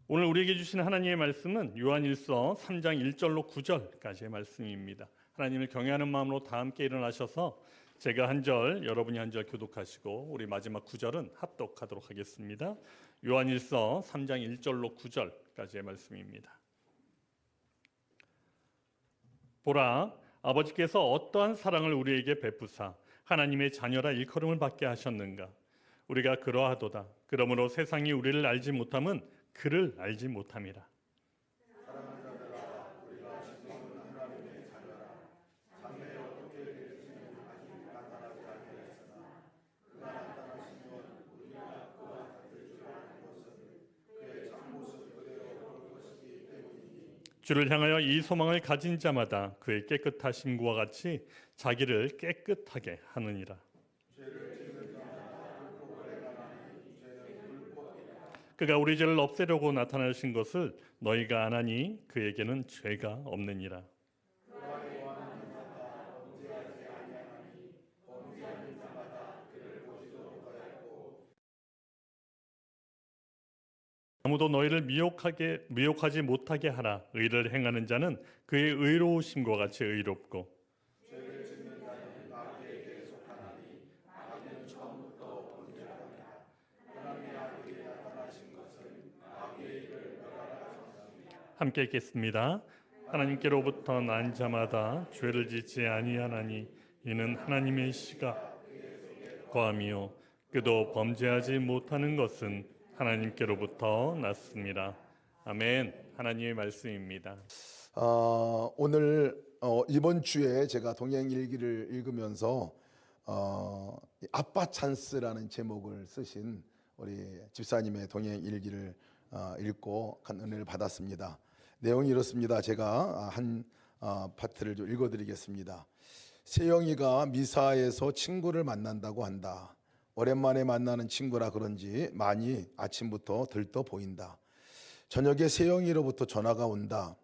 오늘 우리에게 주신 하나님의 말씀은 요한일서 3장 1절로 9절까지의 말씀입니다. 하나님을 경외하는 마음으로 다 함께 일어나셔서 제가 한 절, 여러분이 한 절 교독하시고 우리 마지막 9절은 합독하도록 하겠습니다. 요한일서 3장 1절로 9절까지의 말씀입니다. 보라, 아버지께서 어떠한 사랑을 우리에게 베푸사 하나님의 자녀라 일컬음을 받게 하셨는가. 우리가 그러하도다. 그러므로 세상이 우리를 알지 못함은 그를 알지 못함이라. 주를 향하여 이 소망을 가진 자마다 그의 깨끗하심과 같이 자기를 깨끗하게 하느니라. 그가 우리 죄를 없애려고 나타나신 것을 너희가 아나니 그에게는 죄가 없느니라. 아무도 너희를 미혹하지 못하게 하라. 의를 행하는 자는 그의 의로우심과 같이 의롭고 함께 읽겠습니다. 하나님께로부터 난 자마다 죄를 짓지 아니하나니 이는 하나님의 시가 거함이요 그도 범죄하지 못하는 것은 하나님께로부터 났습니다. 아멘. 하나님의 말씀입니다. 오늘 이번 주에 제가 동행일기를 읽으면서 아빠 찬스라는 제목을 쓰신 우리 집사님의 동행일기를 읽고 큰 은혜를 받았습니다. 내용이 이렇습니다. 제가 한 파트를 좀 읽어드리겠습니다. 세영이가 미사에서 친구를 만난다고 한다. 오랜만에 만나는 친구라 그런지 많이 아침부터 들떠 보인다. 저녁에 세영이로부터 전화가 온다.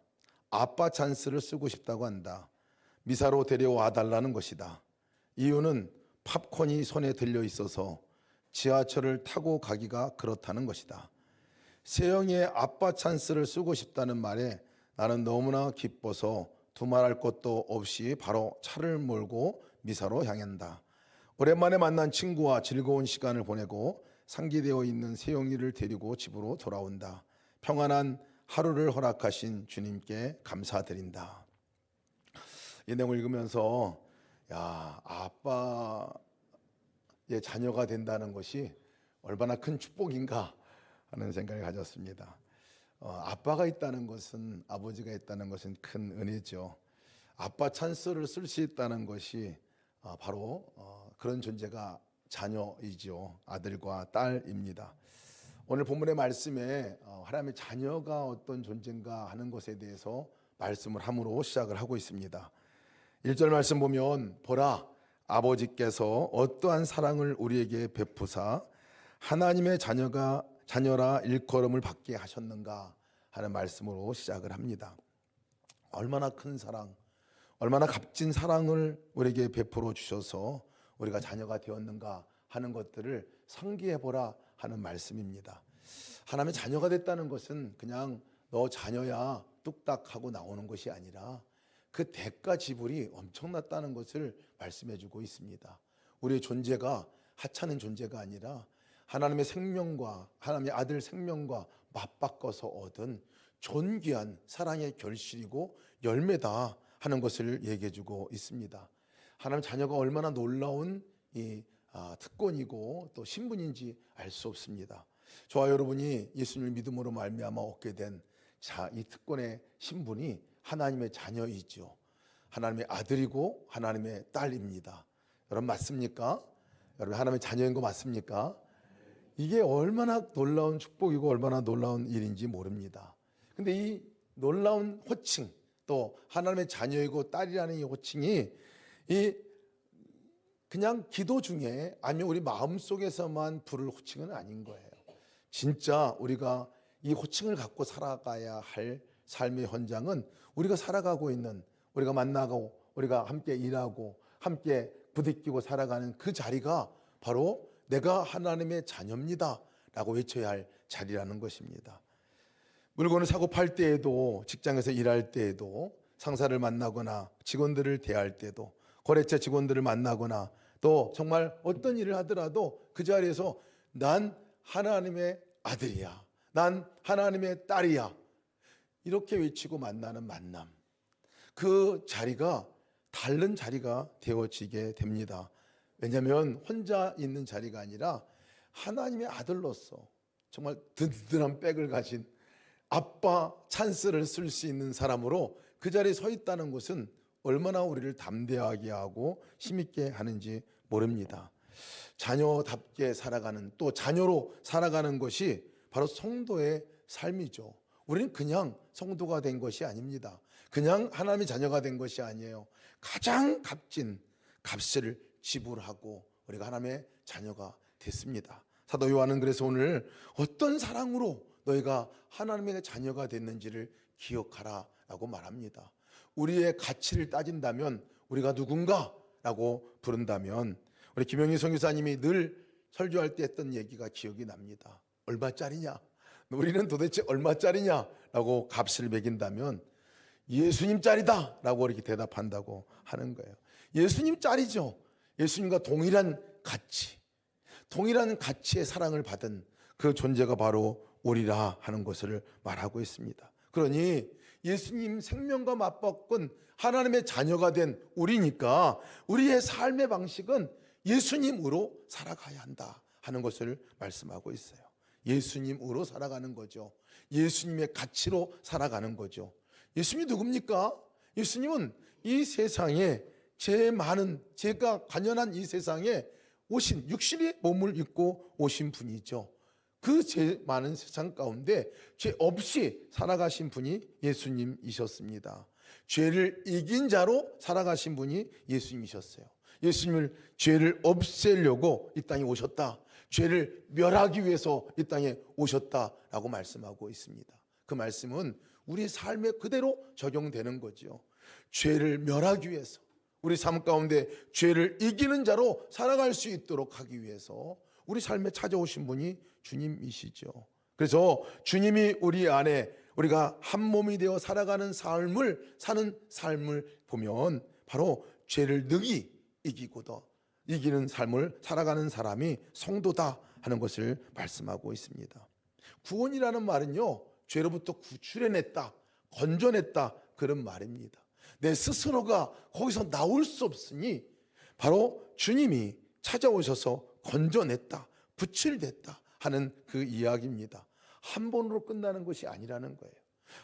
아빠 찬스를 쓰고 싶다고 한다. 미사로 데려와 달라는 것이다. 이유는 팝콘이 손에 들려 있어서 지하철을 타고 가기가 그렇다는 것이다. 세영이의 아빠 찬스를 쓰고 싶다는 말에 나는 너무나 기뻐서 두말할 것도 없이 바로 차를 몰고 미사로 향한다. 오랜만에 만난 친구와 즐거운 시간을 보내고 상기되어 있는 세영이를 데리고 집으로 돌아온다. 평안한 하루를 허락하신 주님께 감사드린다. 이 내용을 읽으면서 아빠의 자녀가 된다는 것이 얼마나 큰 축복인가 하는 생각을 가졌습니다. 아빠가 있다는 것은, 아버지가 있다는 것은 큰 은혜죠. 아빠 찬스를 쓸 수 있다는 것이 바로 그런 존재가 자녀이죠. 아들과 딸입니다. 오늘 본문의 말씀에 하나님의 자녀가 어떤 존재인가 하는 것에 대해서 말씀을 함으로 시작을 하고 있습니다. 1절 말씀 보면 보라, 아버지께서 어떠한 사랑을 우리에게 베푸사 하나님의 자녀라 일컬음을 받게 하셨는가 하는 말씀으로 시작을 합니다. 얼마나 큰 사랑, 얼마나 값진 사랑을 우리에게 베풀어 주셔서 우리가 자녀가 되었는가 하는 것들을 상기해 보라 하는 말씀입니다. 하나님의 자녀가 됐다는 것은 그냥 너 자녀야 뚝딱 하고 나오는 것이 아니라 그 대가 지불이 엄청났다는 것을 말씀해 주고 있습니다. 우리의 존재가 하찮은 존재가 아니라 하나님의 생명과 하나님의 아들 생명과 맞바꿔서 얻은 존귀한 사랑의 결실이고 열매다 하는 것을 얘기해 주고 있습니다. 하나님 자녀가 얼마나 놀라운 특권이고 또 신분인지 알 수 없습니다. 저와 여러분이 예수님을 믿음으로 말미암아 얻게 된 이 특권의 신분이 하나님의 자녀이죠. 하나님의 아들이고 하나님의 딸입니다. 여러분 맞습니까? 여러분 하나님의 자녀인 거 맞습니까? 이게 얼마나 놀라운 축복이고 얼마나 놀라운 일인지 모릅니다. 근데 이 놀라운 호칭, 또 하나님의 자녀이고 딸이라는 이 호칭이 그냥 기도 중에 아니면 우리 마음속에서만 부를 호칭은 아닌 거예요. 진짜 우리가 이 호칭을 갖고 살아가야 할 삶의 현장은 우리가 살아가고 있는, 우리가 만나고 우리가 함께 일하고 함께 부딪히고 살아가는 그 자리가 바로 내가 하나님의 자녀입니다 라고 외쳐야 할 자리라는 것입니다. 물건을 사고 팔 때에도, 직장에서 일할 때에도, 상사를 만나거나 직원들을 대할 때도, 거래처 직원들을 만나거나 또 정말 어떤 일을 하더라도 그 자리에서 난 하나님의 아들이야, 난 하나님의 딸이야, 이렇게 외치고 만나는 만남, 그 자리가 다른 자리가 되어지게 됩니다. 왜냐하면 혼자 있는 자리가 아니라 하나님의 아들로서 정말 든든한 백을 가진 아빠 찬스를 쓸 수 있는 사람으로 그 자리에 서 있다는 것은 얼마나 우리를 담대하게 하고 힘있게 하는지 모릅니다. 자녀답게 살아가는, 또 자녀로 살아가는 것이 바로 성도의 삶이죠. 우리는 그냥 성도가 된 것이 아닙니다. 그냥 하나님의 자녀가 된 것이 아니에요. 가장 값진 값을 지불하고 우리가 하나님의 자녀가 됐습니다. 사도 요한은 그래서 오늘 어떤 사랑으로 너희가 하나님의 자녀가 됐는지를 기억하라 라고 말합니다. 우리의 가치를 따진다면, 우리가 누군가 라고 부른다면, 우리 김영희 선교사님이 늘 설교할 때 했던 얘기가 기억이 납니다. 얼마짜리냐? 우리는 도대체 얼마짜리냐? 라고 값을 매긴다면 예수님짜리다 라고 이렇게 대답한다고 하는 거예요. 예수님짜리죠. 예수님과 동일한 가치, 동일한 가치의 사랑을 받은 그 존재가 바로 우리라 하는 것을 말하고 있습니다. 그러니 예수님 생명과 맞바꾼 하나님의 자녀가 된 우리니까 우리의 삶의 방식은 예수님으로 살아가야 한다 하는 것을 말씀하고 있어요. 예수님으로 살아가는 거죠. 예수님의 가치로 살아가는 거죠. 예수님이 누굽니까? 예수님은 이 세상에 제가 관연한 이 세상에 오신, 육신의 몸을 입고 오신 분이죠. 그 죄 많은 세상 가운데 죄 없이 살아가신 분이 예수님이셨습니다. 죄를 이긴 자로 살아가신 분이 예수님이셨어요. 예수님을 죄를 없애려고 이 땅에 오셨다, 죄를 멸하기 위해서 이 땅에 오셨다라고 말씀하고 있습니다. 그 말씀은 우리 삶에 그대로 적용되는 거죠. 죄를 멸하기 위해서, 우리 삶 가운데 죄를 이기는 자로 살아갈 수 있도록 하기 위해서 우리 삶에 찾아오신 분이 주님이시죠. 그래서 주님이 우리 안에, 우리가 한 몸이 되어 살아가는 삶을 사는 삶을 보면 바로 죄를 능히 이기고도 이기는 삶을 살아가는 사람이 성도다 하는 것을 말씀하고 있습니다. 구원이라는 말은요, 죄로부터 구출해냈다, 건져냈다, 그런 말입니다. 내 스스로가 거기서 나올 수 없으니 바로 주님이 찾아오셔서 건져냈다, 구출됐다 하는 그 이야기입니다. 한 번으로 끝나는 것이 아니라는 거예요.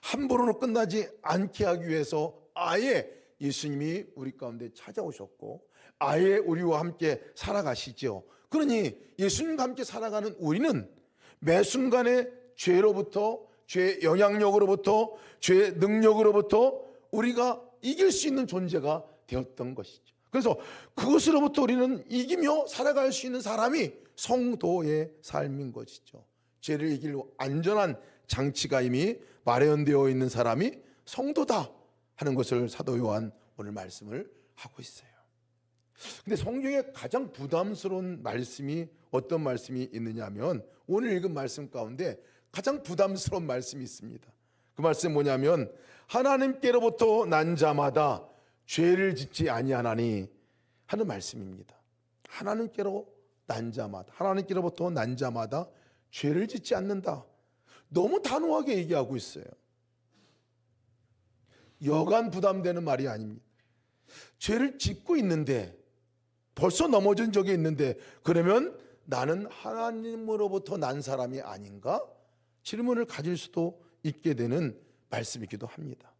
한 번으로 끝나지 않게 하기 위해서 아예 예수님이 우리 가운데 찾아오셨고 아예 우리와 함께 살아가시죠. 그러니 예수님과 함께 살아가는 우리는 매 순간에 죄로부터, 죄의 영향력으로부터, 죄의 능력으로부터 우리가 이길 수 있는 존재가 되었던 것이죠. 그래서 그것으로부터 우리는 이기며 살아갈 수 있는 사람이 성도의 삶인 것이죠. 죄를 이길 안전한 장치가 이미 마련되어 있는 사람이 성도다 하는 것을 사도 요한 오늘 말씀을 하고 있어요. 근데 성경에 가장 부담스러운 말씀이 어떤 말씀이 있느냐 하면 오늘 읽은 말씀 가운데 가장 부담스러운 말씀이 있습니다. 그 말씀은 뭐냐면 하나님께로부터 난 자마다 죄를 짓지 아니하나니 하는 말씀입니다. 하나님께로 난 자마다, 하나님께로부터 난 자마다 죄를 짓지 않는다. 너무 단호하게 얘기하고 있어요. 여간 부담되는 말이 아닙니다. 죄를 짓고 있는데, 벌써 넘어진 적이 있는데 그러면 나는 하나님으로부터 난 사람이 아닌가? 질문을 가질 수도 있게 되는 말씀이기도 합니다.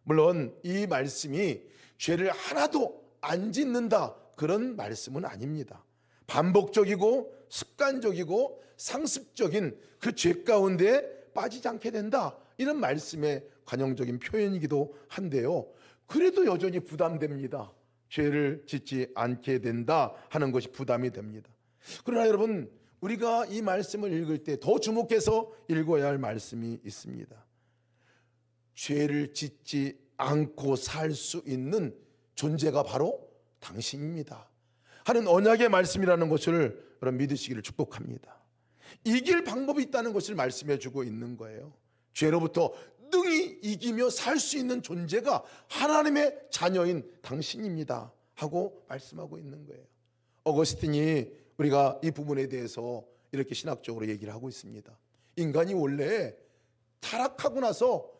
물론 이 말씀이 죄를 하나도 안 짓는다 그런 말씀은 아닙니다. 반복적이고 습관적이고 상습적인 그 죄 가운데 빠지지 않게 된다, 이런 말씀의 관용적인 표현이기도 한데요, 그래도 여전히 부담됩니다. 죄를 짓지 않게 된다 하는 것이 부담이 됩니다. 그러나 여러분, 우리가 이 말씀을 읽을 때 더 주목해서 읽어야 할 말씀이 있습니다. 죄를 짓지 않고 살 수 있는 존재가 바로 당신입니다 하는 언약의 말씀이라는 것을 여러분 믿으시기를 축복합니다. 이길 방법이 있다는 것을 말씀해 주고 있는 거예요. 죄로부터 능히 이기며 살 수 있는 존재가 하나님의 자녀인 당신입니다 하고 말씀하고 있는 거예요. 어거스틴이 우리가 이 부분에 대해서 이렇게 신학적으로 얘기를 하고 있습니다. 인간이 원래 타락하고 나서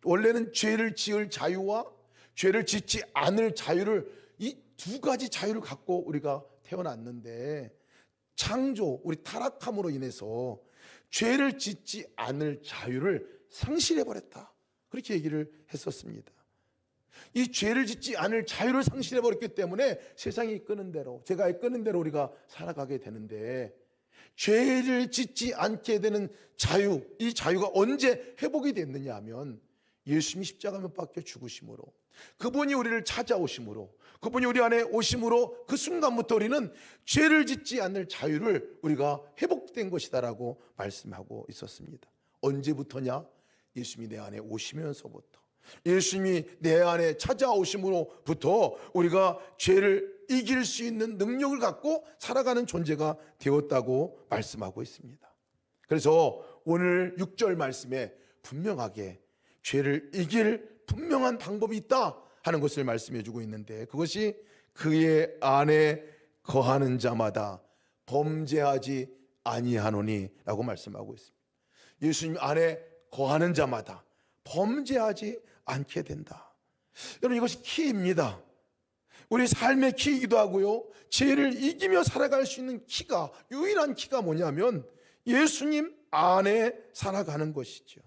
원래는 죄를 지을 자유와 죄를 짓지 않을 자유를, 이 두 가지 자유를 갖고 우리가 태어났는데, 창조, 우리 타락함으로 인해서 죄를 짓지 않을 자유를 상실해버렸다, 그렇게 얘기를 했었습니다. 이 죄를 짓지 않을 자유를 상실해버렸기 때문에 세상이 이끄는 대로, 제가 이끄는 대로 우리가 살아가게 되는데, 죄를 짓지 않게 되는 자유, 이 자유가 언제 회복이 됐느냐 하면 예수님이 십자가 못 박혀 죽으심으로, 그분이 우리를 찾아오심으로, 그분이 우리 안에 오심으로 그 순간부터 우리는 죄를 짓지 않을 자유를 우리가 회복된 것이다라고 말씀하고 있었습니다. 언제부터냐? 예수님이 내 안에 오시면서부터, 예수님이 내 안에 찾아오심으로부터 우리가 죄를 이길 수 있는 능력을 갖고 살아가는 존재가 되었다고 말씀하고 있습니다. 그래서 오늘 6절 말씀에 분명하게 죄를 이길 분명한 방법이 있다 하는 것을 말씀해 주고 있는데, 그것이 그의 안에 거하는 자마다 범죄하지 아니하노니 라고 말씀하고 있습니다. 예수님 안에 거하는 자마다 범죄하지 않게 된다. 여러분, 이것이 키입니다. 우리 삶의 키이기도 하고요, 죄를 이기며 살아갈 수 있는 키가, 유일한 키가 뭐냐면 예수님 안에 살아가는 것이죠.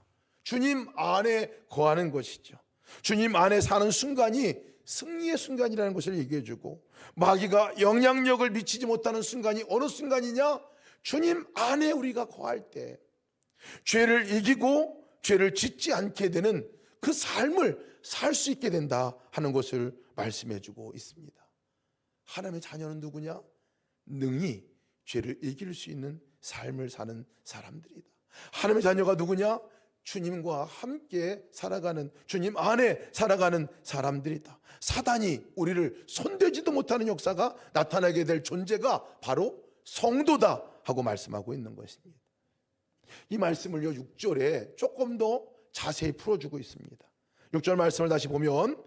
주님 안에 거하는 것이죠. 주님 안에 사는 순간이 승리의 순간이라는 것을 얘기해 주고, 마귀가 영향력을 미치지 못하는 순간이 어느 순간이냐? 주님 안에 우리가 거할 때 죄를 이기고 죄를 짓지 않게 되는 그 삶을 살 수 있게 된다 하는 것을 말씀해 주고 있습니다. 하나님의 자녀는 누구냐? 능히 죄를 이길 수 있는 삶을 사는 사람들이다. 하나님의 자녀가 누구냐? 주님과 함께 살아가는, 주님 안에 살아가는 사람들이다. 사단이 우리를 손대지도 못하는 역사가 나타나게 될 존재가 바로 성도다 하고 말씀하고 있는 것입니다. 이 말씀을요 6절에 조금 더 자세히 풀어주고 있습니다. 6절 말씀을 다시 보면,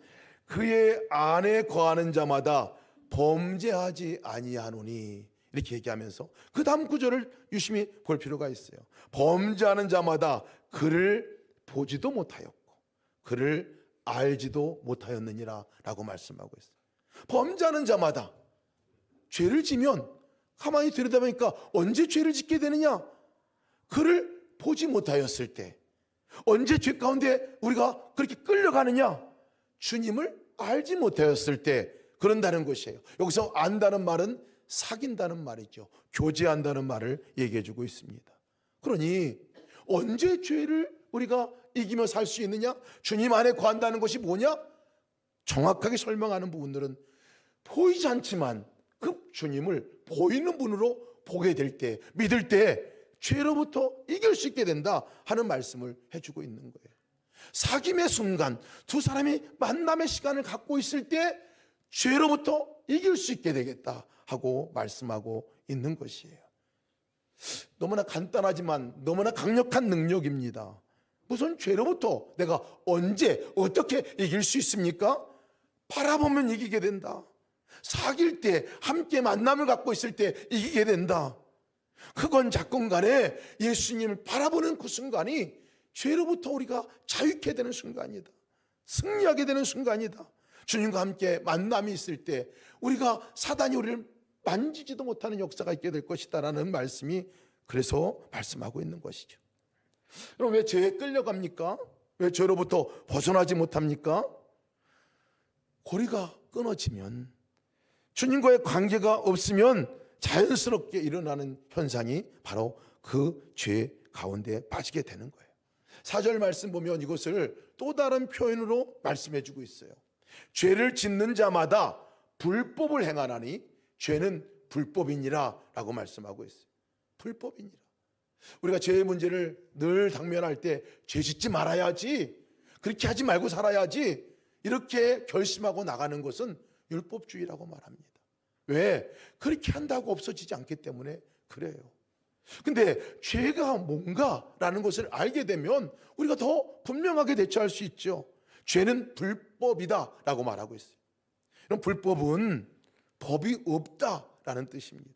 그의 안에 거하는 자마다 범죄하지 아니하노니, 이렇게 얘기하면서 그 다음 구절을 유심히 볼 필요가 있어요. 범죄하는 자마다 그를 보지도 못하였고 그를 알지도 못하였느니라 라고 말씀하고 있어요. 범죄하는 자마다, 죄를 지면 가만히 들여다보니까 언제 죄를 짓게 되느냐? 그를 보지 못하였을 때. 언제 죄 가운데 우리가 그렇게 끌려가느냐? 주님을 알지 못하였을 때 그런다는 것이에요. 여기서 안다는 말은 사귄다는 말이죠. 교제한다는 말을 얘기해 주고 있습니다. 그러니 언제 죄를 우리가 이기며 살 수 있느냐? 주님 안에 거한다는 것이 뭐냐? 정확하게 설명하는 부분들은 보이지 않지만 그 주님을 보이는 분으로 보게 될 때, 믿을 때 죄로부터 이길 수 있게 된다 하는 말씀을 해주고 있는 거예요. 사귐의 순간, 두 사람이 만남의 시간을 갖고 있을 때 죄로부터 이길 수 있게 되겠다 하고 말씀하고 있는 것이에요. 너무나 간단하지만 너무나 강력한 능력입니다. 무슨 죄로부터 내가 언제 어떻게 이길 수 있습니까? 바라보면 이기게 된다. 사귈 때, 함께 만남을 갖고 있을 때 이기게 된다. 그건 작건 간에 예수님을 바라보는 그 순간이 죄로부터 우리가 자유케 되는 순간이다. 승리하게 되는 순간이다. 주님과 함께 만남이 있을 때 우리가 사단이 우리를 만지지도 못하는 역사가 있게 될 것이다 라는 말씀이, 그래서 말씀하고 있는 것이죠. 그럼 왜 죄에 끌려갑니까? 왜 죄로부터 벗어나지 못합니까? 고리가 끊어지면, 주님과의 관계가 없으면 자연스럽게 일어나는 현상이 바로 그 죄 가운데 빠지게 되는 거예요. 4절 말씀 보면 이것을 또 다른 표현으로 말씀해 주고 있어요. 죄를 짓는 자마다 불법을 행하나니 죄는 불법이니라 라고 말씀하고 있어요. 불법이니라. 우리가 죄의 문제를 늘 당면할 때 죄 짓지 말아야지, 그렇게 하지 말고 살아야지, 이렇게 결심하고 나가는 것은 율법주의라고 말합니다. 왜? 그렇게 한다고 없어지지 않기 때문에 그래요. 근데 죄가 뭔가라는 것을 알게 되면 우리가 더 분명하게 대처할 수 있죠. 죄는 불법이다라고 말하고 있어요. 그럼 불법은 법이 없다라는 뜻입니다.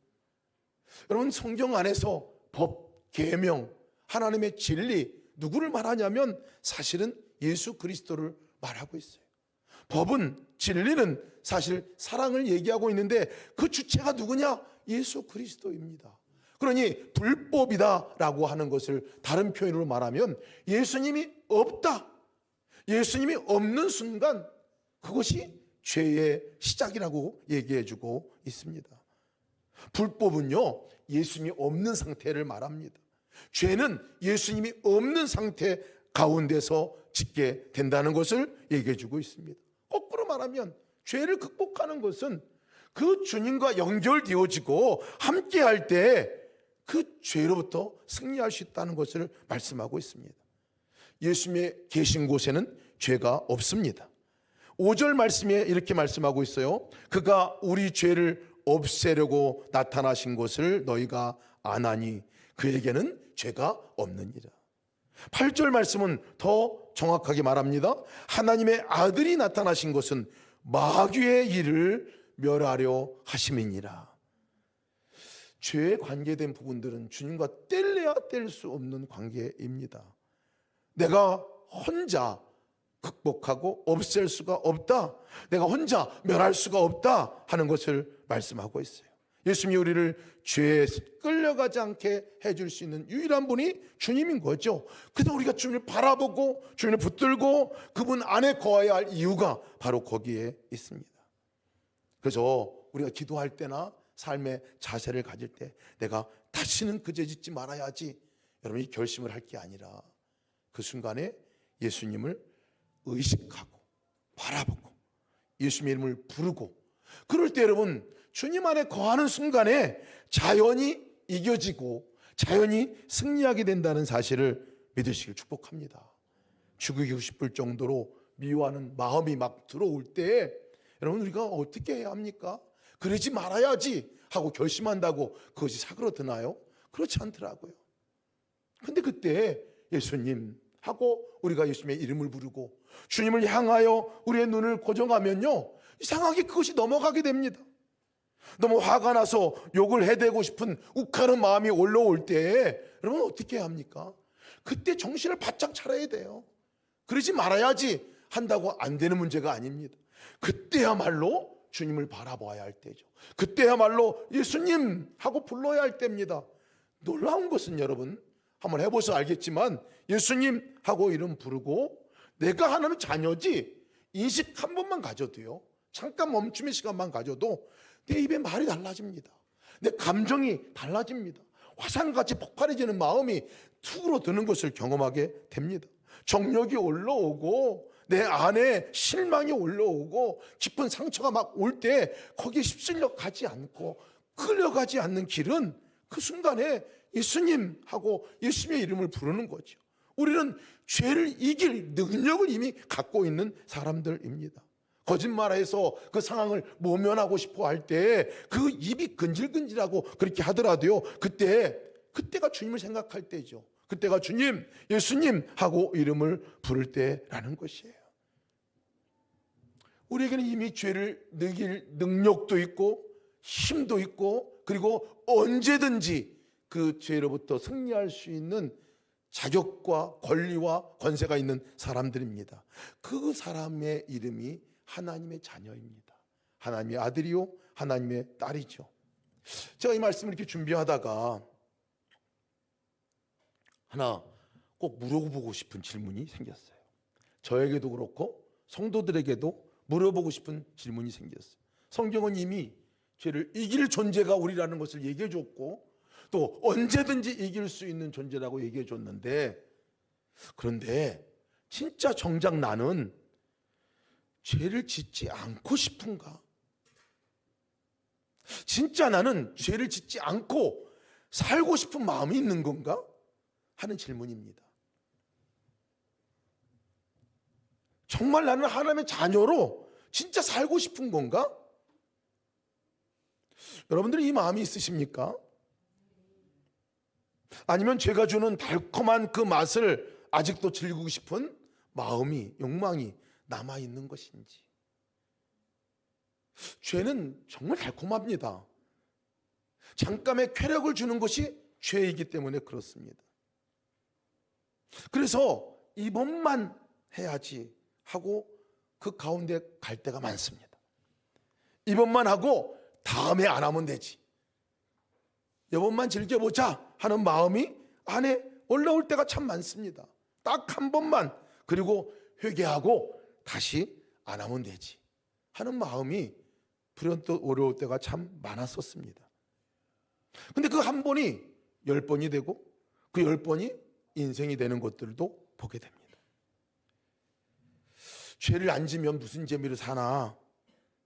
여러분, 성경 안에서 법, 계명, 하나님의 진리, 누구를 말하냐면 사실은 예수 그리스도를 말하고 있어요. 법은, 진리는 사실 사랑을 얘기하고 있는데 그 주체가 누구냐? 예수 그리스도입니다. 그러니 불법이다라고 하는 것을 다른 표현으로 말하면 예수님이 없다, 예수님이 없는 순간 그것이 죄의 시작이라고 얘기해주고 있습니다. 불법은요, 예수님이 없는 상태를 말합니다. 죄는 예수님이 없는 상태 가운데서 짓게 된다는 것을 얘기해주고 있습니다. 거꾸로 말하면 죄를 극복하는 것은 그 주님과 연결되어지고 함께할 때 그 죄로부터 승리할 수 있다는 것을 말씀하고 있습니다. 예수님의 계신 곳에는 죄가 없습니다. 5절 말씀에 이렇게 말씀하고 있어요. 그가 우리 죄를 없애려고 나타나신 것을 너희가 아나니 그에게는 죄가 없느니라. 8절 말씀은 더 정확하게 말합니다. 하나님의 아들이 나타나신 것은 마귀의 일을 멸하려 하심이니라. 죄에 관계된 부분들은 주님과 뗄래야 뗄 수 없는 관계입니다. 내가 혼자 극복하고 없앨 수가 없다, 내가 혼자 멸할 수가 없다 하는 것을 말씀하고 있어요. 예수님이 우리를 죄에 끌려가지 않게 해줄 수 있는 유일한 분이 주님인 거죠. 그래서 우리가 주님을 바라보고 주님을 붙들고 그분 안에 거해야 할 이유가 바로 거기에 있습니다. 그래서 우리가 기도할 때나 삶의 자세를 가질 때 내가 다시는 그 죄 짓지 말아야지, 여러분이 결심을 할 게 아니라 그 순간에 예수님을 의식하고 바라보고 예수님의 이름을 부르고, 그럴 때 여러분 주님 안에 거하는 순간에 자연히 이겨지고 자연히 승리하게 된다는 사실을 믿으시길 축복합니다. 죽이고 싶을 정도로 미워하는 마음이 막 들어올 때 여러분 우리가 어떻게 해야 합니까? 그러지 말아야지 하고 결심한다고 그것이 사그러드나요? 그렇지 않더라고요. 근데 그때 예수님 하고 우리가 예수님의 이름을 부르고 주님을 향하여 우리의 눈을 고정하면요, 이상하게 그것이 넘어가게 됩니다. 너무 화가 나서 욕을 해대고 싶은 욱하는 마음이 올라올 때 여러분 어떻게 해야 합니까? 그때 정신을 바짝 차려야 돼요. 그러지 말아야지 한다고 안 되는 문제가 아닙니다. 그때야말로 주님을 바라봐야 할 때죠. 그때야말로 예수님 하고 불러야 할 때입니다. 놀라운 것은 여러분 한번 해보셔서 알겠지만 예수님 하고 이름 부르고 내가 하나님의 자녀지 인식 한 번만 가져도요, 잠깐 멈춤의 시간만 가져도 내 입에 말이 달라집니다. 내 감정이 달라집니다. 화산같이 폭발해지는 마음이 툭으로 드는 것을 경험하게 됩니다. 정력이 올라오고 내 안에 실망이 올라오고 깊은 상처가 막 올 때 거기에 휩쓸려 가지 않고 끌려가지 않는 길은 그 순간에 예수님 하고 예수님의 이름을 부르는 거죠. 우리는 죄를 이길 능력을 이미 갖고 있는 사람들입니다. 거짓말해서 그 상황을 모면하고 싶어 할 때 그 입이 근질근질하고 그렇게 하더라도요, 그때가 주님을 생각할 때죠. 그때가 주님, 예수님 하고 이름을 부를 때라는 것이에요. 우리에게는 이미 죄를 이길 능력도 있고 힘도 있고 그리고 언제든지 그 죄로부터 승리할 수 있는 자격과 권리와 권세가 있는 사람들입니다. 그 사람의 이름이 하나님의 자녀입니다. 하나님의 아들이요, 하나님의 딸이죠. 제가 이 말씀을 이렇게 준비하다가 하나 꼭 물어보고 싶은 질문이 생겼어요. 저에게도 그렇고 성도들에게도 물어보고 싶은 질문이 생겼어요. 성경은 이미 죄를 이길 존재가 우리라는 것을 얘기해 줬고 또 언제든지 이길 수 있는 존재라고 얘기해 줬는데, 그런데 진짜 정작 나는 죄를 짓지 않고 싶은가? 진짜 나는 죄를 짓지 않고 살고 싶은 마음이 있는 건가? 하는 질문입니다. 정말 나는 하나님의 자녀로 진짜 살고 싶은 건가? 여러분들이 이 마음이 있으십니까? 아니면 죄가 주는 달콤한 그 맛을 아직도 즐기고 싶은 마음이, 욕망이 남아있는 것인지. 죄는 정말 달콤합니다. 잠깐의 쾌락을 주는 것이 죄이기 때문에 그렇습니다. 그래서 이번만 해야지 하고 그 가운데 갈 때가 많습니다. 이번만 하고 다음에 안 하면 되지, 이번만 즐겨보자 하는 마음이 안에 올라올 때가 참 많습니다. 딱 한 번만, 그리고 회개하고 다시 안 하면 되지 하는 마음이 불현듯 어려울 때가 참 많았었습니다. 근데 그 한 번이 10번이 되고 그 10번이 인생이 되는 것들도 보게 됩니다. 죄를 안 지면 무슨 재미를 사나.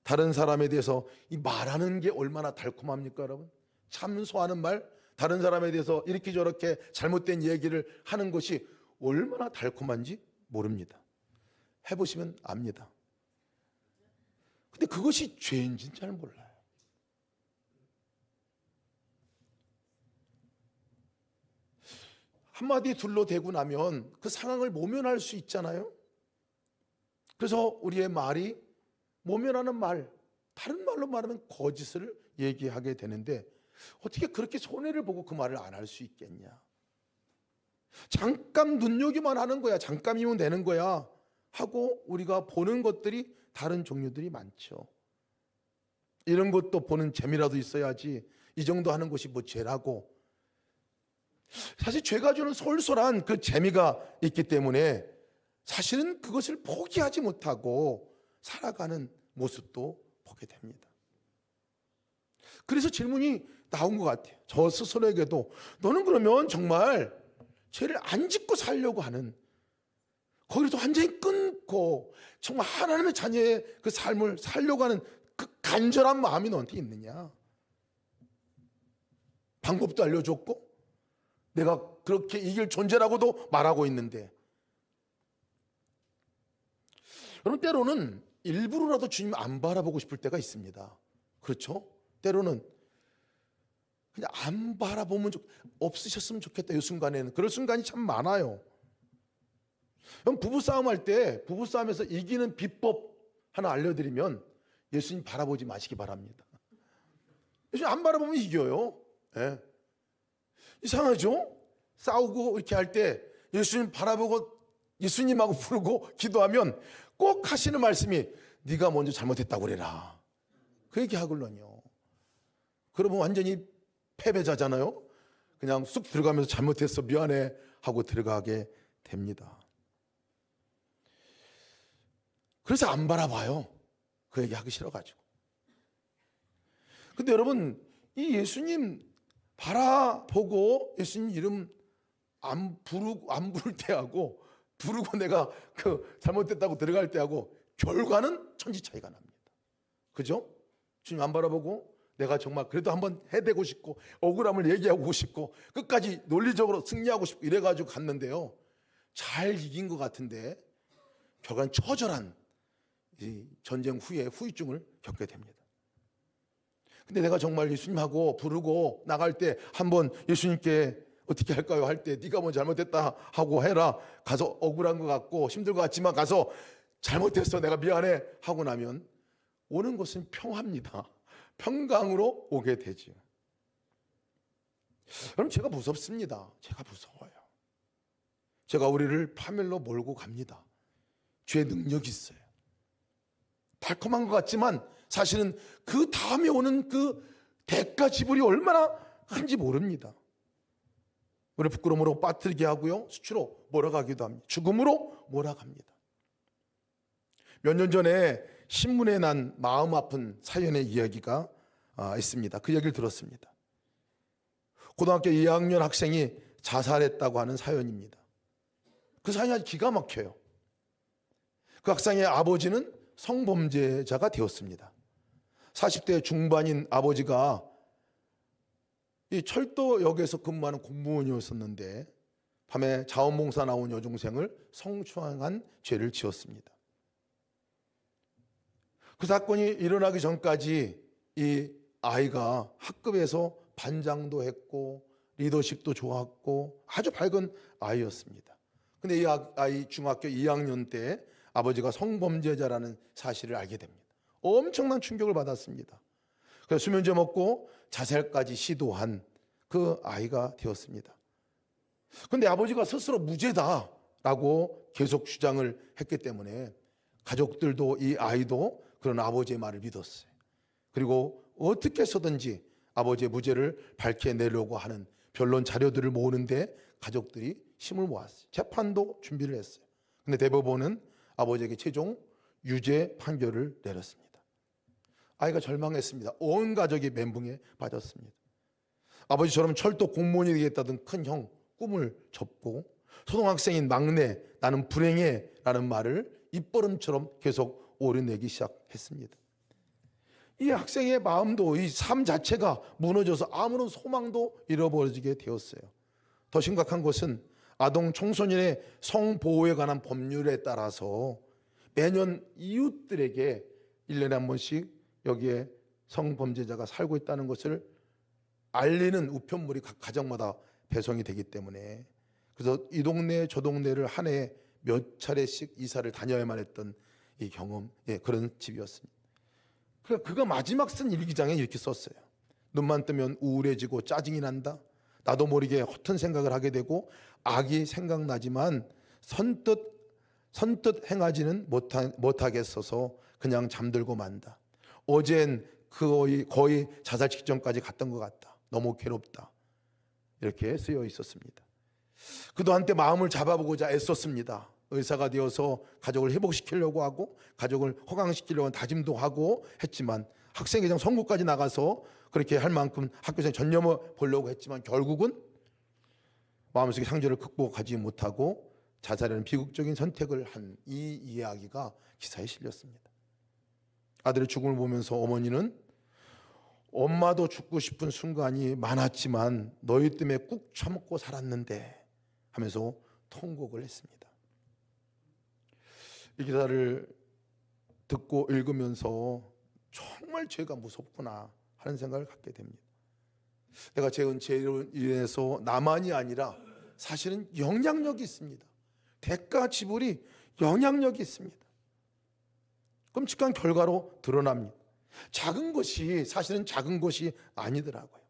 다른 사람에 대해서 이 말하는 게 얼마나 달콤합니까, 여러분? 참소하는 말, 다른 사람에 대해서 이렇게 저렇게 잘못된 얘기를 하는 것이 얼마나 달콤한지 모릅니다. 해보시면 압니다. 근데 그것이 죄인지는 잘 몰라요. 한마디 둘로 대고 나면 그 상황을 모면할 수 있잖아요. 그래서 우리의 말이 모면하는 말, 다른 말로 말하면 거짓을 얘기하게 되는데 어떻게 그렇게 손해를 보고 그 말을 안 할 수 있겠냐. 잠깐 눈여기만 하는 거야, 잠깐이면 되는 거야 하고 우리가 보는 것들이 다른 종류들이 많죠. 이런 것도 보는 재미라도 있어야지 이 정도 하는 것이 뭐 죄라고. 사실 죄가 주는 솔솔한 그 재미가 있기 때문에 사실은 그것을 포기하지 못하고 살아가는 모습도 보게 됩니다. 그래서 질문이 나온 것 같아요. 저 스스로에게도 너는 그러면 정말 죄를 안 짓고 살려고 하는, 거기서 완전히 끊고 정말 하나님의 자녀의 그 삶을 살려고 하는 그 간절한 마음이 너한테 있느냐? 방법도 알려줬고 내가 그렇게 이길 존재라고도 말하고 있는데, 여러분 때로는 일부러라도 주님 안 바라보고 싶을 때가 있습니다. 그렇죠? 때로는 그냥 안 바라보면 없으셨으면 좋겠다. 이 순간에는 그럴 순간이 참 많아요. 그럼 부부싸움 할 때, 부부싸움에서 이기는 비법 하나 알려드리면 예수님 바라보지 마시기 바랍니다. 예수님 안 바라보면 이겨요. 예. 이상하죠? 싸우고 이렇게 할 때 예수님 바라보고 예수님하고 부르고 기도하면 꼭 하시는 말씀이 네가 먼저 잘못했다고 그래라. 그 얘기 하거든요. 그러면 완전히 패배자잖아요. 그냥 쑥 들어가면서 잘못했어 미안해 하고 들어가게 됩니다. 그래서 안 바라봐요. 그 얘기 하기 싫어가지고. 근데 여러분, 이 예수님 바라보고 예수님 이름 안 부를 때하고 부르고 내가 그 잘못됐다고 들어갈 때하고 결과는 천지 차이가 납니다. 그죠? 주님 안 바라보고 내가 정말 그래도 한번 해대고 싶고 억울함을 얘기하고 싶고 끝까지 논리적으로 승리하고 싶고 이래가지고 갔는데요, 잘 이긴 것 같은데 결과는 처절한 이 전쟁 후에 후유증을 겪게 됩니다. 근데 내가 정말 예수님하고 부르고 나갈 때 한번 예수님께 어떻게 할까요? 할 때 네가 뭐 잘못했다 하고 해라. 가서 억울한 것 같고 힘들 것 같지만 가서 잘못했어 내가 미안해 하고 나면 오는 것은 평화입니다. 평강으로 오게 되죠. 여러분, 제가 무섭습니다. 제가 무서워요. 제가 우리를 파멸로 몰고 갑니다. 죄의 능력이 있어요. 달콤한 것 같지만 사실은 그 다음에 오는 그 대가 지불이 얼마나 큰지 모릅니다. 우리 부끄러움으로 빠뜨리게 하고요, 수치로 몰아가기도 합니다. 죽음으로 몰아갑니다. 몇 년 전에 신문에 난 마음 아픈 사연의 이야기가 있습니다. 그 얘기를 들었습니다. 고등학교 2학년 학생이 자살했다고 하는 사연입니다. 그 사연이 아주 기가 막혀요. 그 학생의 아버지는 성범죄자가 되었습니다. 40대 중반인 아버지가 이 철도역에서 근무하는 공무원이었었는데 밤에 자원봉사 나온 여중생을 성추행한 죄를 지었습니다. 그 사건이 일어나기 전까지 이 아이가 학급에서 반장도 했고 리더십도 좋았고 아주 밝은 아이였습니다. 근데 이 아이 중학교 2학년 때 아버지가 성범죄자라는 사실을 알게 됩니다. 엄청난 충격을 받았습니다. 그래서 수면제 먹고 자살까지 시도한 그 아이가 되었습니다. 근데 아버지가 스스로 무죄다라고 계속 주장을 했기 때문에 가족들도 이 아이도 그런 아버지의 말을 믿었어요. 그리고 어떻게 해서든지 아버지의 무죄를 밝혀내려고 하는 변론 자료들을 모으는데 가족들이 힘을 모았어요. 재판도 준비를 했어요. 근데 대법원은 아버지에게 최종 유죄 판결을 내렸습니다. 아이가 절망했습니다. 온 가족이 멘붕에 빠졌습니다. 아버지처럼 철도 공무원이 되겠다던 큰 형 꿈을 접고 초등학생인 막내 나는 불행해 라는 말을 입버릇처럼 계속 오려내기 시작했습니다. 이 학생의 마음도 이 삶 자체가 무너져서 아무런 소망도 잃어버리게 되었어요. 더 심각한 것은 아동 청소년의 성보호에 관한 법률에 따라서 매년 이웃들에게 1년에 한 번씩 여기에 성범죄자가 살고 있다는 것을 알리는 우편물이 각 가정마다 배송이 되기 때문에 그래서 이 동네 저 동네를 한 해에 몇 차례씩 이사를 다녀야만 했던 이 경험, 그런 집이었습니다. 그가 마지막 쓴 일기장에 이렇게 썼어요. 눈만 뜨면 우울해지고 짜증이 난다. 나도 모르게 허튼 생각을 하게 되고 악이 생각나지만 선뜻 행하지는 못하겠어서 그냥 잠들고 만다. 어젠 거의 자살 직전까지 갔던 것 같다. 너무 괴롭다. 이렇게 쓰여 있었습니다. 그도 한때 마음을 잡아보고자 애썼습니다. 의사가 되어서 가족을 회복시키려고 하고 가족을 호강시키려고 다짐도 하고 했지만 학생회장 선거까지 나가서 그렇게 할 만큼 학교생 전념을 보려고 했지만 결국은 마음속의 상처를 극복하지 못하고 자살하는 비극적인 선택을 한 이 이야기가 기사에 실렸습니다. 아들의 죽음을 보면서 어머니는 엄마도 죽고 싶은 순간이 많았지만 너희 때문에 꾹 참고 살았는데 하면서 통곡을 했습니다. 이 기사를 듣고 읽으면서 정말 죄가 무섭구나 하는 생각을 갖게 됩니다. 내가 재은 죄로 인해서 나만이 아니라 사실은 영향력이 있습니다. 대가 지불이 영향력이 있습니다. 끔찍한 결과로 드러납니다. 작은 것이 사실은 작은 것이 아니더라고요.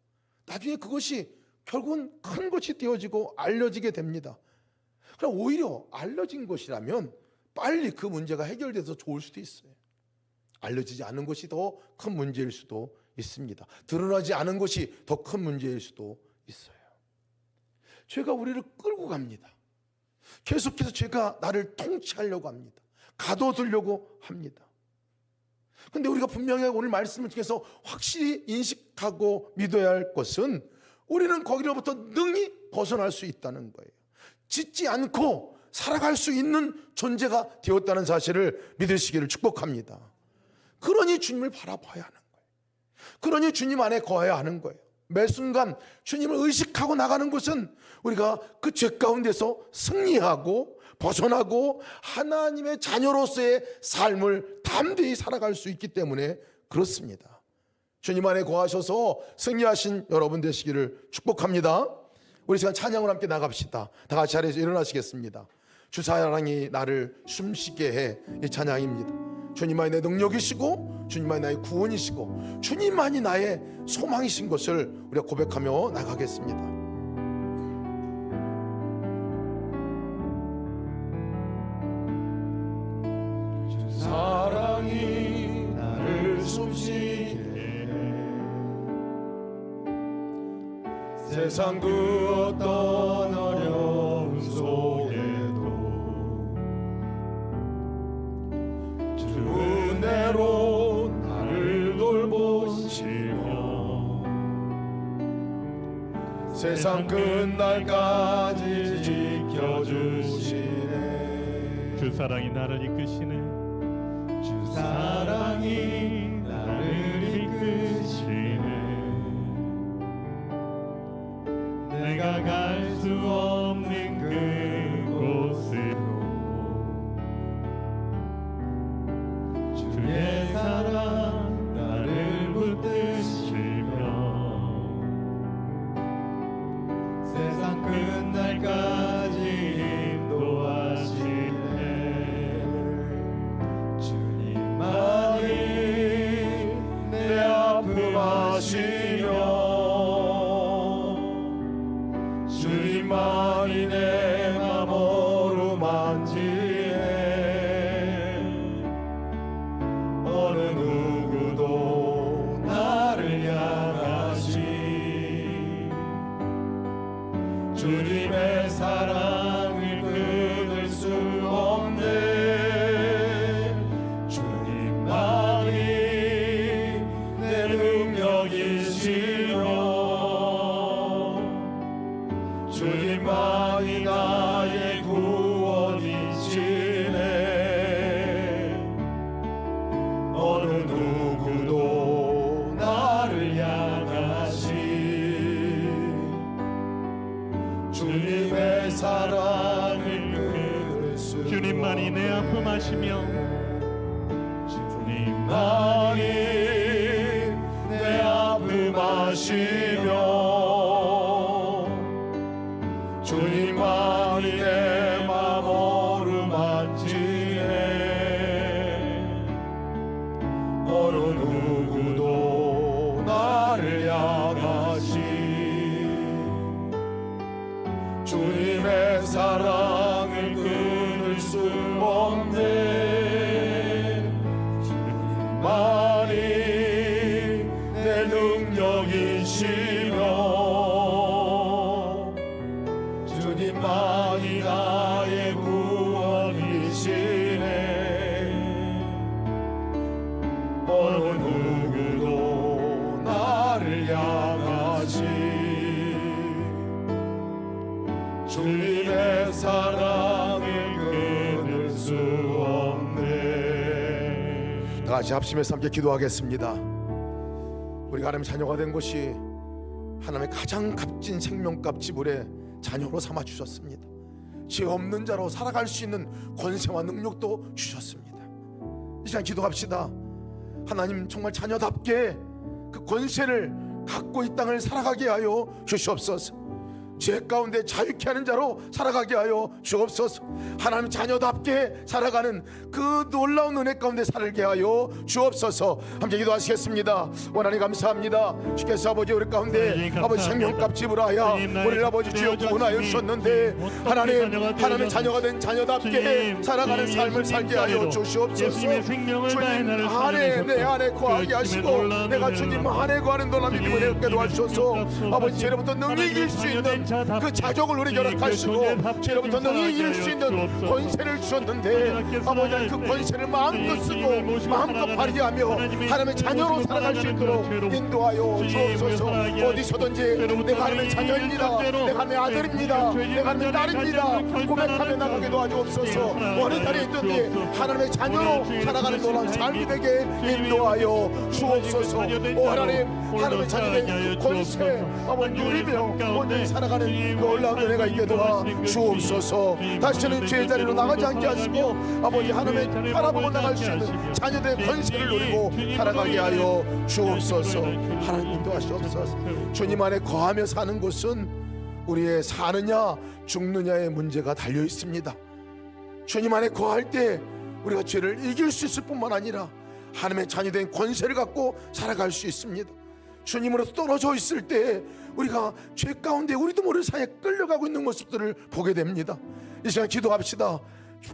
나중에 그것이 결국은 큰 것이 되어지고 알려지게 됩니다. 그럼 오히려 알려진 것이라면 빨리 그 문제가 해결돼서 좋을 수도 있어요. 알려지지 않은 것이 더 큰 문제일 수도 있습니다. 드러나지 않은 것이 더 큰 문제일 수도 있어요. 죄가 우리를 끌고 갑니다. 계속해서 죄가 나를 통치하려고 합니다. 가둬두려고 합니다. 근데 우리가 분명히 오늘 말씀을 통해서 확실히 인식하고 믿어야 할 것은 우리는 거기로부터 능히 벗어날 수 있다는 거예요. 짓지 않고 살아갈 수 있는 존재가 되었다는 사실을 믿으시기를 축복합니다. 그러니 주님을 바라봐야 하는 거예요. 그러니 주님 안에 거해야 하는 거예요. 매 순간 주님을 의식하고 나가는 것은 우리가 그 죄 가운데서 승리하고 벗어나고 하나님의 자녀로서의 삶을 담대히 살아갈 수 있기 때문에 그렇습니다. 주님 안에 거하셔서 승리하신 여러분 되시기를 축복합니다. 우리 시간 찬양을 함께 나갑시다. 다 같이 자리에서 일어나시겠습니다. 주 사랑이 나를 숨쉬게 해. 이 찬양입니다. 주님만이 내 능력이시고 주님만이 나의 구원이시고 주님만이 나의 소망이신 것을 우리가 고백하며 나가겠습니다. 사랑이 나를 숨쉬게 해. 세상 그 어떤 어려움 속에도 주 은혜로 나를 돌보시며 세상 끝날까지 지켜주시네. 주 사랑이 나를 이끄시네. 주 사랑이 나를 이끄시네. 내가 갈 수 없는 그곳으로 주의 사랑 나를 붙드시며 세상 끝날까지 인도하시네. 주님만이 내 아픔 아시며 주님만이 내 맘 어루만지네. 어느 누구도 나를 향하시 주님의 사랑을 끊을 수 없네. 주님만이 내 능력이시며 주님만이 나의 구원이시네. 어느 누구도 나를 향하시 주님의 사랑을 끊을 수 주님만이 내 아픔 아시며 주님만이 내 아픔 아시며 주님만이 내 맘 어루만지네. 어느 누구도 나를 향하시 주님의 사랑을 끊을 수 없네. 주님만이 내 능력이시며 주님만이 나의 구원이시네. 어느 누구도 나를 향하시 주님의 사랑을 끊을 수 없네. 다 같이 합심해서 함께 기도하겠습니다. 우리가 하나님의 자녀가 된 것이 하나님의 가장 값진 생명값 지불에 자녀로 삼아 주셨습니다. 죄 없는 자로 살아갈 수 있는 권세와 능력도 주셨습니다. 이 시간 기도합시다. 하나님 정말 자녀답게 그 권세를 갖고 이 땅을 살아가게 하여 주시옵소서. 죄 가운데 자유케 하는 자로 살아가게 하여 주옵소서. 하나님 자녀답게 살아가는 그 놀라운 은혜 가운데 살게 하여 주옵소서. 함께 기도하시겠습니다. 원하니 감사합니다. 주께서 아버지 우리 가운데 아버지 생명값 지불하여 우리를 아버지 주여 구원하여 주셨는데 하나님 자녀가 된 자녀답게 살아가는 삶을 살게 하여 주시옵소서. 주님 안에 내 안에 거하게 하시고 내가 주님 안에 거하는 놀라운 믿음을 얻게 도와주셔서 아버지 죄로부터 능히 이길 수 있는 그 자족을 우리에게 허락하시고 죄로부터 능히 이길 수 있는 권세를 주셨는데 아버지 그 권세를 마음껏 쓰고 마음껏 발휘하며 하나님의 자녀로 살아갈 수 있도록 인도하여 주옵소서. 어디서든지 내가 하나님의 자녀입니다, 내가 하나님의 아들입니다, 내가 하나님의 딸입니다 고백하며 나가게 도와주옵소서. 어느 자리에 있든지 하나님의 자녀로 살아가는 놀라운 삶이 되게 인도하여 주옵소서. 오 하나님의 자녀의 그 권세 아버지 누리며 온전히 살아가는 놀라운 은혜가 있게 도와 주옵소서. 다시는 죄의 자리로 나가지 않게 하시고 아버지 하나님의 바라보고 나갈 수 있는 자녀들의 권세를 누리고 살아가게 하여 주옵소서. 하나님 인도하시옵소서. 주님 안에 거하며 사는 곳은 우리의 사느냐 죽느냐의 문제가 달려 있습니다. 주님 안에 거할 때 우리가 죄를 이길 수 있을 뿐만 아니라 하나님의 자녀된 권세를 갖고 살아갈 수 있습니다. 주님으로부터 떨어져 있을 때 우리가 죄 가운데 우리도 모르는 사이에 끌려가고 있는 모습들을 보게 됩니다. 이 시간 기도합시다.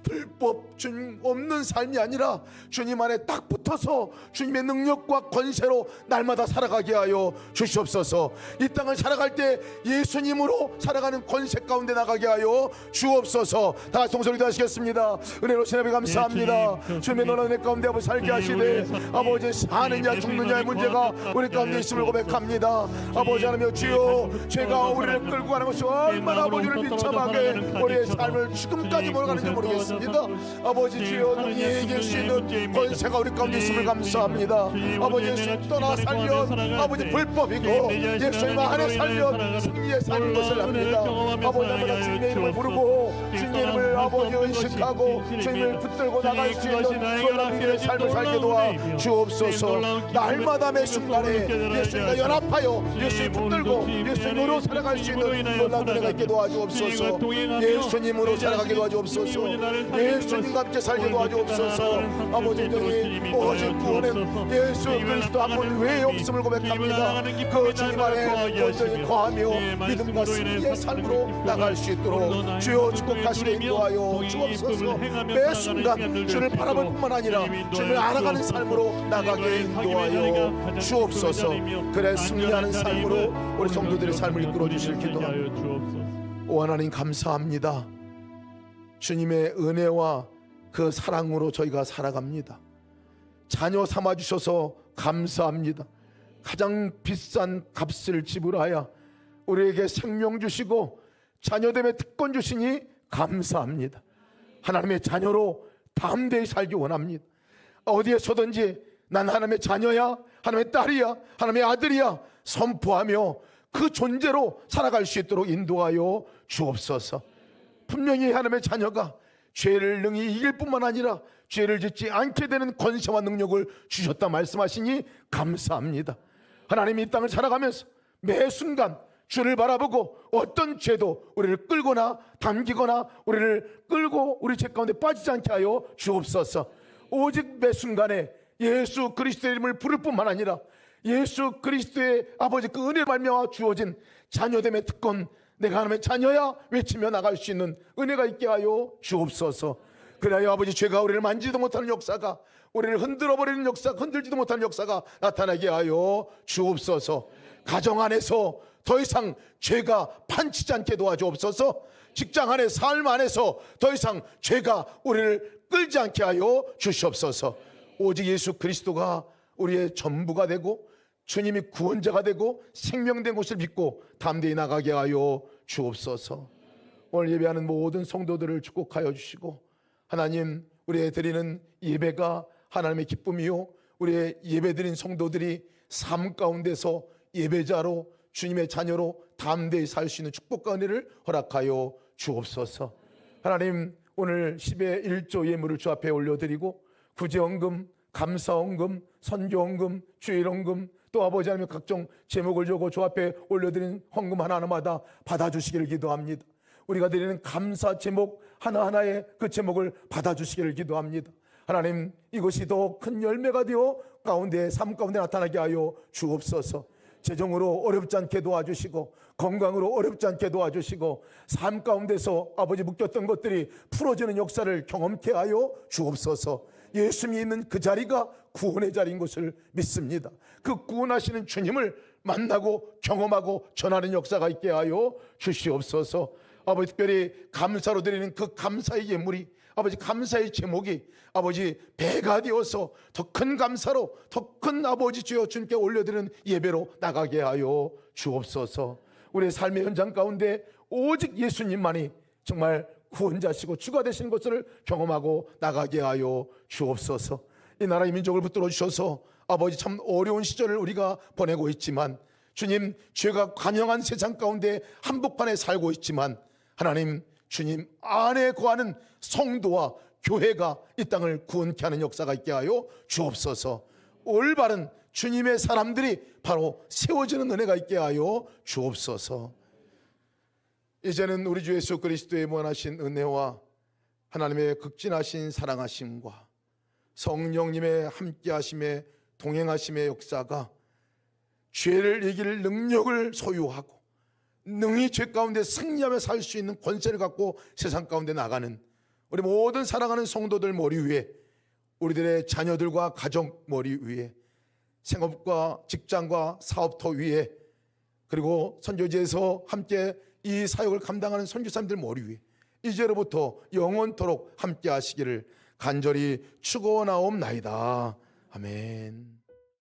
불법 주님 없는 삶이 아니라 주님 안에 딱 붙어서 주님의 능력과 권세로 날마다 살아가게 하여 주시옵소서. 이 땅을 살아갈 때 예수님으로 살아가는 권세 가운데 나가게 하여 주옵소서. 다 같이 동소리 하시겠습니다. 은혜로우신 아버지 감사합니다. 주님의 놀라운 은혜 가운데 아버지 살게 하시되 아버지 사느냐 죽느냐의 문제가 우리 가운데 있음을 고백합니다. 아버지 하나님 주여 죄가 우리를 끌고 가는 것이 얼마나 아버지를 비참하게 우리의 삶을 죽음까지 몰아가는지 모르겠습니다. 기도하겠습니다. 아버지 주여 능히 이길 수 있는 권세가 우리 가운데 있음을 감사합니다. 아버지 예수님 떠나 살면 아버지 불법이고 예수님 안에 살면 승리의 삶인 것을 압니다. 아버지 아버지 주님의 이름을 부르고 주님의 이름을 아버지 의식하고 주님을 붙들고 나갈 수 있는 놀라운 믿음의 삶을 살게 도와 주옵소서. 날마다 매 순간에 예수님과 연합하여 예수님 붙들고 예수님으로 살아갈 수 있는 놀라운 은혜가 있게 도와주옵소서. 예수님으로 살아가게 도와주옵소서. 예수님과 함께 살게 도와주옵소서. 아버지 저희 오직 구원은 예수 그리스도 한 분 외에 없음을 고백합니다. 그 주님 안에 온전히 거하며 믿음과 승리의 삶으로 나갈 수 있도록 주여 축복하시게 인도하여 주옵소서. 매 순간 주를 바라볼 뿐만 아니라 주를 알아가는 삶으로 나가게 인도하여 주옵소서. 그래 승리하는 삶으로 우리 성도들의 삶을 이끌어 주실 기도합니다. 오 하나님 감사합니다. 주님의 은혜와 그 사랑으로 저희가 살아갑니다. 자녀 삼아주셔서 감사합니다. 가장 비싼 값을 지불하여 우리에게 생명 주시고 자녀됨의 특권 주시니 감사합니다. 하나님의 자녀로 담대히 살기 원합니다. 어디에 서든지 난 하나님의 자녀야, 하나님의 딸이야, 하나님의 아들이야 선포하며 그 존재로 살아갈 수 있도록 인도하여 주옵소서. 분명히 하나님의 자녀가 죄를 능히 이길 뿐만 아니라 죄를 짓지 않게 되는 권세와 능력을 주셨다 말씀하시니 감사합니다. 하나님이 이 땅을 살아가면서 매 순간 주를 바라보고 어떤 죄도 우리를 끌거나 당기거나 우리를 끌고 우리 죄 가운데 빠지지 않게 하여 주옵소서. 오직 매 순간에 예수 그리스도의 이름을 부를 뿐만 아니라 예수 그리스도의 아버지 그 은혜를 말미암아 주어진 자녀됨의 특권, 내가 하나님의 자녀야 외치며 나갈 수 있는 은혜가 있게 하여 주옵소서. 그래야 아버지 죄가 우리를 만지도 못하는 역사가, 우리를 흔들어버리는 역사, 흔들지도 못하는 역사가 나타나게 하여 주옵소서. 가정 안에서 더 이상 죄가 판치지 않게 도와주옵소서. 직장 안에 삶 안에서 더 이상 죄가 우리를 끌지 않게 하여 주시옵소서. 오직 예수 그리스도가 우리의 전부가 되고 주님이 구원자가 되고 생명된 것을 믿고 담대히 나가게 하여 주옵소서. 오늘 예배하는 모든 성도들을 축복하여 주시고 하나님, 우리의 드리는 예배가 하나님의 기쁨이요 우리의 예배드린 성도들이 삶 가운데서 예배자로 주님의 자녀로 담대히 살 수 있는 축복과 은혜를 허락하여 주옵소서. 하나님, 오늘 10의 1조 예물을 주 앞에 올려드리고 구제헌금, 감사헌금, 선교헌금, 주일헌금 또 아버지 하나님 각종 제목을 적어 주 앞에 올려드린 헌금 하나하나마다 받아주시기를 기도합니다. 우리가 드리는 감사 제목 하나하나의 그 제목을 받아주시기를 기도합니다. 하나님, 이것이 더 큰 열매가 되어 가운데 삶 가운데 나타나게 하여 주옵소서. 재정으로 어렵지 않게 도와주시고 건강으로 어렵지 않게 도와주시고 삶 가운데서 아버지 묶였던 것들이 풀어지는 역사를 경험케 하여 주옵소서. 예수님이 있는 그 자리가 구원의 자리인 것을 믿습니다. 그 구원하시는 주님을 만나고 경험하고 전하는 역사가 있게 하여 주시옵소서. 아버지, 특별히 감사로 드리는 그 감사의 예물이 아버지 감사의 제목이 아버지 배가 되어서 더 큰 감사로 더 큰 아버지 주여 주님께 올려드리는 예배로 나가게 하여 주옵소서. 우리의 삶의 현장 가운데 오직 예수님만이 정말 구원자시고 주가 되신 것을 경험하고 나가게 하여 주옵소서. 이 나라의 민족을 붙들어 주셔서 아버지 참 어려운 시절을 우리가 보내고 있지만 주님, 죄가 관영한 세상 가운데 한복판에 살고 있지만 하나님, 주님 안에 거하는 성도와 교회가 이 땅을 구원케 하는 역사가 있게 하여 주옵소서. 올바른 주님의 사람들이 바로 세워지는 은혜가 있게 하여 주옵소서. 이제는 우리 주 예수 그리스도의 무한하신 은혜와 하나님의 극진하신 사랑하심과 성령님의 함께하심의 동행하심의 역사가 죄를 이길 능력을 소유하고 능히 죄 가운데 승리하며 살 수 있는 권세를 갖고 세상 가운데 나가는 우리 모든 사랑하는 성도들 머리 위에, 우리들의 자녀들과 가족 머리 위에, 생업과 직장과 사업터 위에, 그리고 선교지에서 함께 이 사역을 감당하는 선교사님들 머리 위에 이제로부터 영원토록 함께 하시기를 간절히 축원하옵나이다. 아멘.